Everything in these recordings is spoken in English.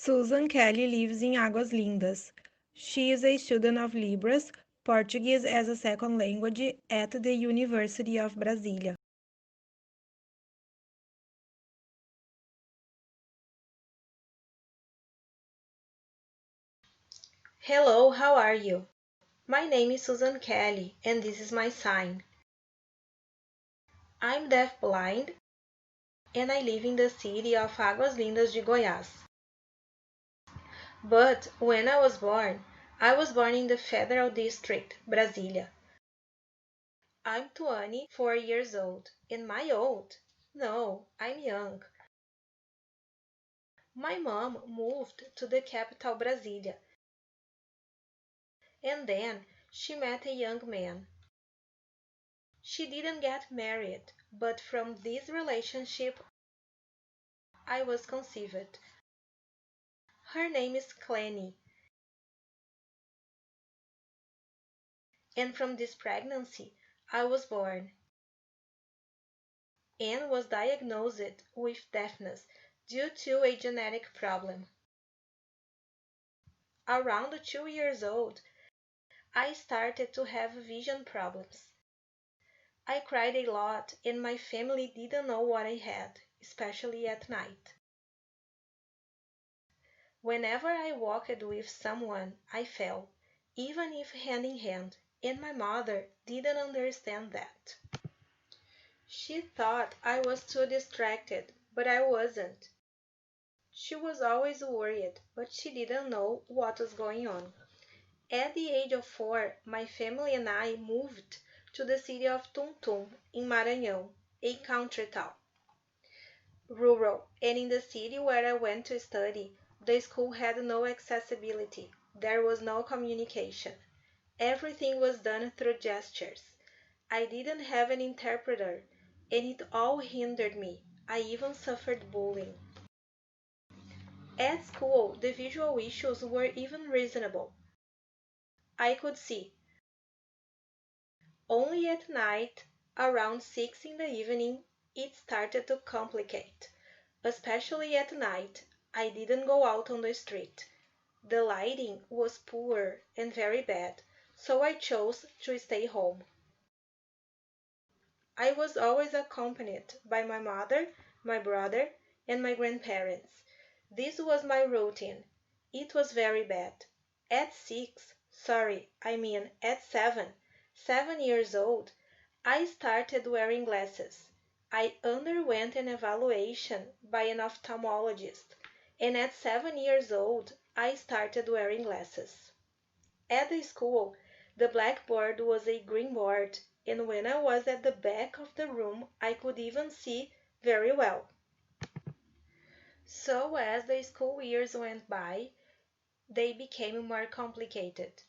Susan Kelly lives in Águas Lindas. She is a student of Libras, Portuguese as a second language at the University of Brasília. Hello, how are you? My name is Susan Kelly, and this is my sign. I'm deaf-blind, and I live in the city of Águas Lindas de Goiás. But when I was born in the Federal District, Brasília. I'm 24 years old. Am I old? No, I'm young. My mom moved to the capital, Brasília, and then she met a young man. She didn't get married, but from this relationship I was conceived. Her name is Clenny, and from this pregnancy I was born and was diagnosed with deafness due to a genetic problem. Around 2 years old, I started to have vision problems. I cried a lot and my family didn't know what I had, especially at night. Whenever I walked with someone, I fell, even if hand in hand, and my mother didn't understand that. She thought I was too distracted, but I wasn't. She was always worried, but she didn't know what was going on. At the age of 4, my family and I moved to the city of Tum in Maranhão, a country town. Rural, and in the city where I went to study, the school had no accessibility. There was no communication. Everything was done through gestures. I didn't have an interpreter, and it all hindered me. I even suffered bullying. At school, the visual issues were even reasonable. I could see. Only at night, around 6 in the evening, it started to complicate. Especially at night, I didn't go out on the street. The lighting was poor and very bad, so I chose to stay home. I was always accompanied by my mother, my brother, and my grandparents. This was my routine. It was very bad. At 7 years old, I started wearing glasses. I underwent an evaluation by an ophthalmologist, and at 7 years old, I started wearing glasses. At the school, the blackboard was a green board, and when I was at the back of the room, I could even see very well. So as the school years went by, they became more complicated.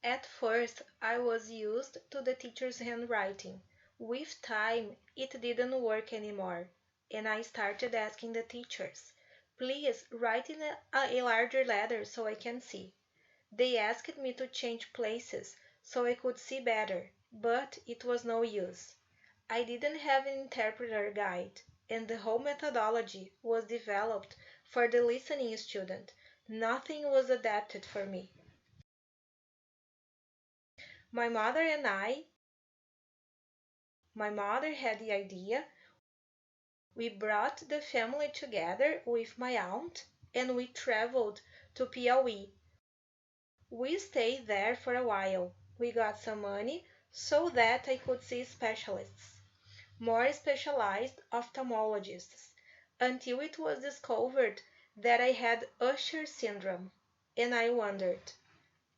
At first, I was used to the teacher's handwriting. With time, it didn't work anymore, and I started asking the teachers, please write in a larger letter so I can see. They asked me to change places so I could see better, but it was no use. I didn't have an interpreter guide, and the whole methodology was developed for the listening student. Nothing was adapted for me. My mother had the idea. We brought the family together with my aunt and we traveled to Piauí. We stayed there for a while. We got some money so that I could see specialists, more specialized ophthalmologists, until it was discovered that I had Usher syndrome. And I wondered,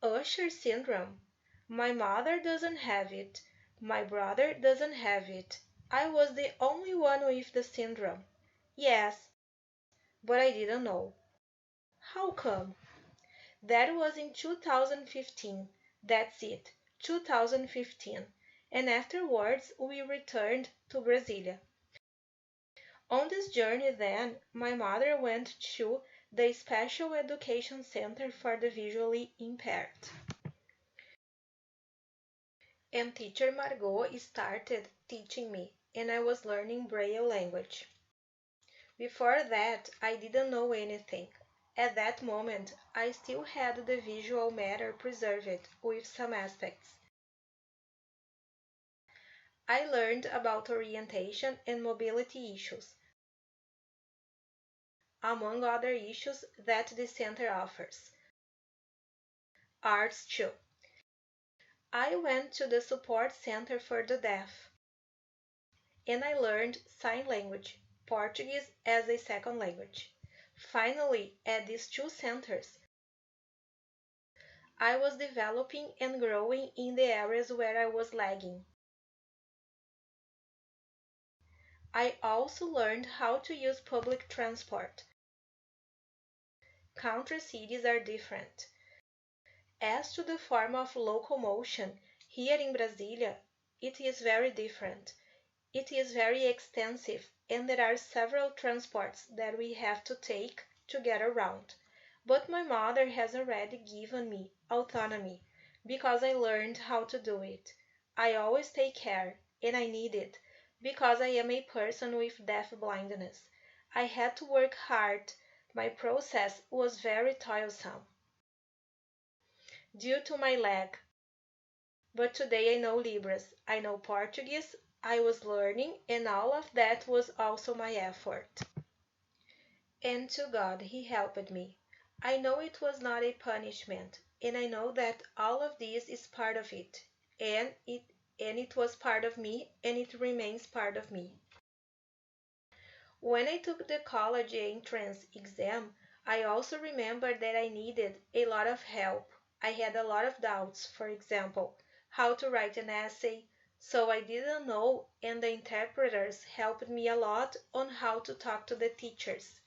Usher syndrome? My mother doesn't have it. My brother doesn't have it. I was the only one with the syndrome. Yes, but I didn't know. How come? That was in 2015. That's it, 2015. And afterwards we returned to Brasília. On this journey then, my mother went to the Special Education Center for the Visually Impaired. And teacher Margot started teaching me, and I was learning Braille language. Before that, I didn't know anything. At that moment, I still had the visual matter preserved with some aspects. I learned about orientation and mobility issues, among other issues that the center offers. Arts too. I went to the support center for the deaf, and I learned sign language, Portuguese as a second language. Finally, at these two centers, I was developing and growing in the areas where I was lagging. I also learned how to use public transport. Country cities are different. As to the form of locomotion, here in Brasília, it is very different. It is very extensive, and there are several transports that we have to take to get around. But my mother has already given me autonomy because I learned how to do it. I always take care, and I need it because I am a person with deaf blindness. I had to work hard. My process was very toilsome due to my leg. But today I know Libras, I know Portuguese, I was learning, and all of that was also my effort. And to God He helped me. I know it was not a punishment, and I know that all of this is part of it, and it was part of me, and it remains part of me. When I took the college entrance exam, I also remembered that I needed a lot of help. I had a lot of doubts, for example, how to write an essay, so I didn't know, and the interpreters helped me a lot on how to talk to the teachers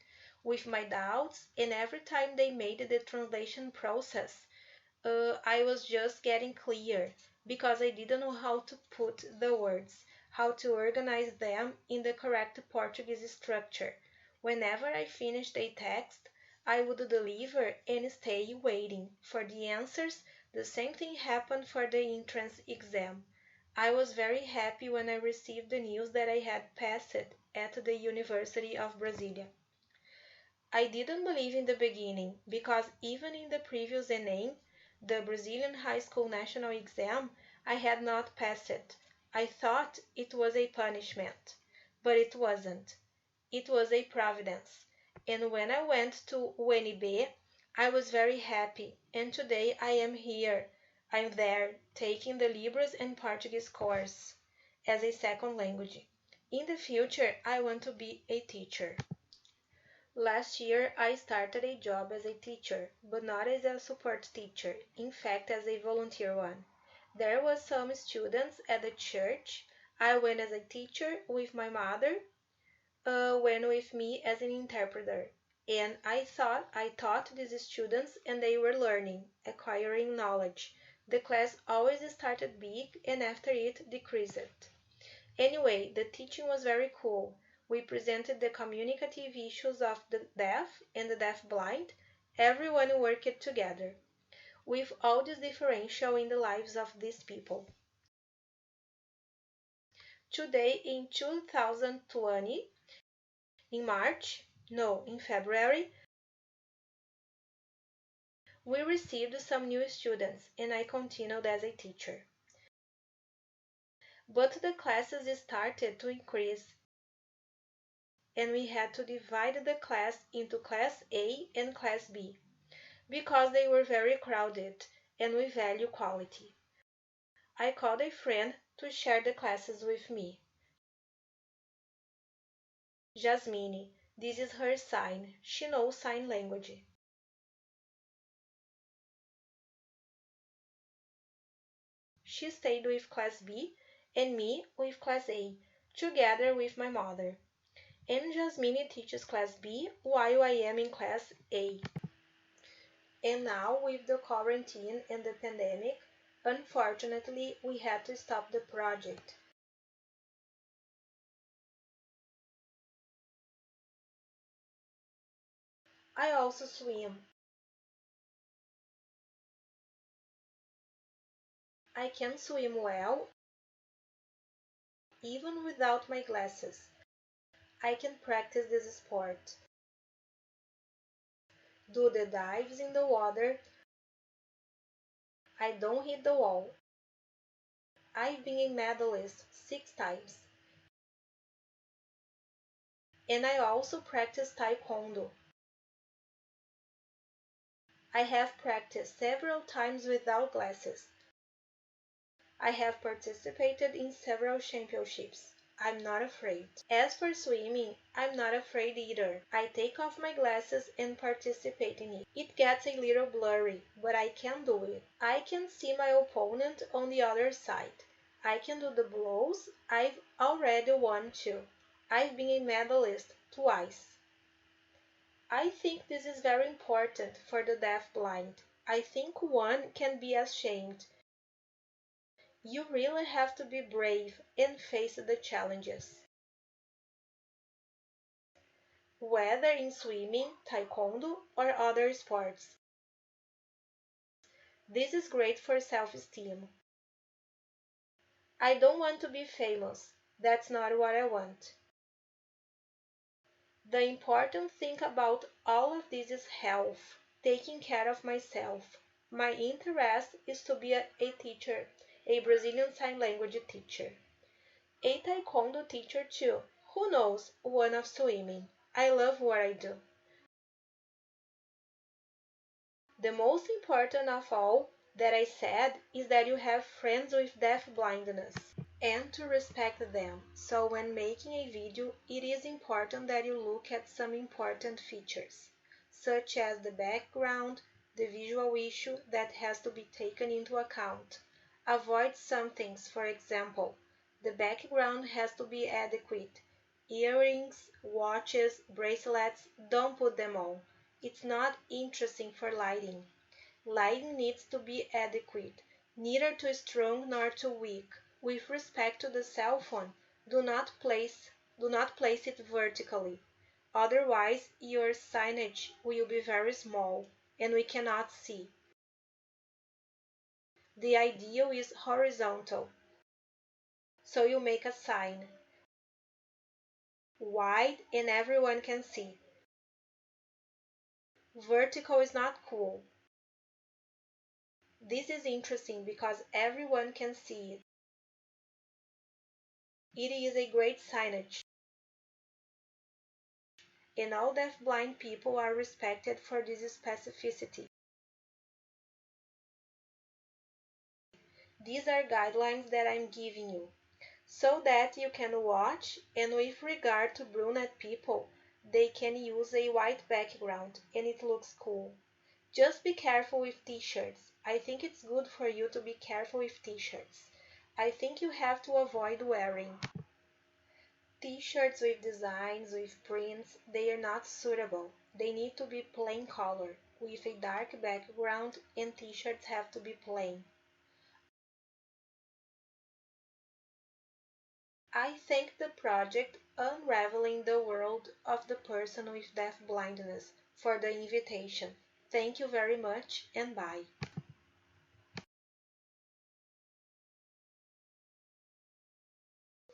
with my doubts, and every time they made the translation process, I was just getting clear because I didn't know how to put the words, how to organize them in the correct Portuguese structure. Whenever I finished a text, I would deliver and stay waiting for the answers. The same thing happened for the entrance exam. I was very happy when I received the news that I had passed at the University of Brasília. I didn't believe in the beginning because even in the previous ENEM, the Brazilian High School National Exam, I had not passed it. I thought it was a punishment, but it wasn't. It was a providence. And when I went to UNB, I was very happy, and today I am here. I'm there taking the Libras and Portuguese course as a second language. In the future, I want to be a teacher. Last year, I started a job as a teacher, but not as a support teacher, in fact as a volunteer one. There was some students at the church. I went as a teacher with my mother, went with me as an interpreter. And I taught these students and they were learning, acquiring knowledge. The class always started big and after it decreased. Anyway, the teaching was very cool. We presented the communicative issues of the deaf and the deaf-blind. Everyone worked together, with all this differential in the lives of these people. Today, in 2020, in February, we received some new students and I continued as a teacher. But the classes started to increase and we had to divide the class into Class A and Class B because they were very crowded and we value quality. I called a friend to share the classes with me. Jasmine, this is her sign. She knows sign language. She stayed with Class B and me with Class A, together with my mother. And Jasmine teaches Class B while I am in Class A. And now, with the quarantine and the pandemic, unfortunately, we had to stop the project. I also swim. I can swim well even without my glasses. I can practice this sport. do the dives in the water. I don't hit the wall. I've been a medalist 6 times. And I also practice taekwondo. I have practiced several times without glasses. I have participated in several championships. I'm not afraid. As for swimming, I'm not afraid either. I take off my glasses and participate in it. It gets a little blurry, but I can do it. I can see my opponent on the other side. I can do the blows. I've already won too. I've been a medalist twice. I think this is very important for the deafblind. I think one can be ashamed. You really have to be brave and face the challenges. Whether in swimming, taekwondo, or other sports. This is great for self-esteem. I don't want to be famous. That's not what I want. The important thing about all of this is health, taking care of myself. My interest is to be a teacher, a Brazilian Sign Language teacher. A taekwondo teacher too. Who knows? One of swimming. I love what I do. The most important of all that I said is that you have friends with deafblindness and to respect them. So when making a video, it is important that you look at some important features, such as the background, the visual issue that has to be taken into account. Avoid some things, for example, the background has to be adequate. Earrings, watches, bracelets, don't put them on. It's not interesting for lighting. Lighting needs to be adequate, neither too strong nor too weak. With respect to the cell phone, do not place it vertically. Otherwise, your signage will be very small and we cannot see. The ideal is horizontal. So you make a sign wide and everyone can see. Vertical is not cool. This is interesting because everyone can see it. It is a great signage, and all deafblind people are respected for this specificity. These are guidelines that I'm giving you, so that you can watch, and with regard to brunette people, they can use a white background and it looks cool. Just be careful with t-shirts. I think it's good for you to be careful with t-shirts. I think you have to avoid wearing t-shirts with designs, with prints. They are not suitable. They need to be plain color, with a dark background, and t-shirts have to be plain. I thank the project Unraveling the World of the Person with Deafblindness for the invitation. Thank you very much and bye.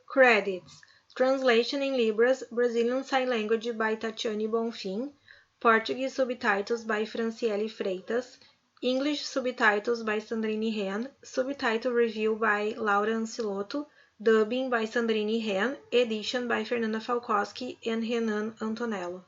Credits: Translation in Libras, Brazilian Sign Language by Tatiane Bonfim, Portuguese subtitles by Franciele Freitas, English subtitles by Sandrine Ren, subtitle review by Laura Ancilotto, dubbing by Sandrine Ren, edition by Fernanda Falkowski and Renan Antonello.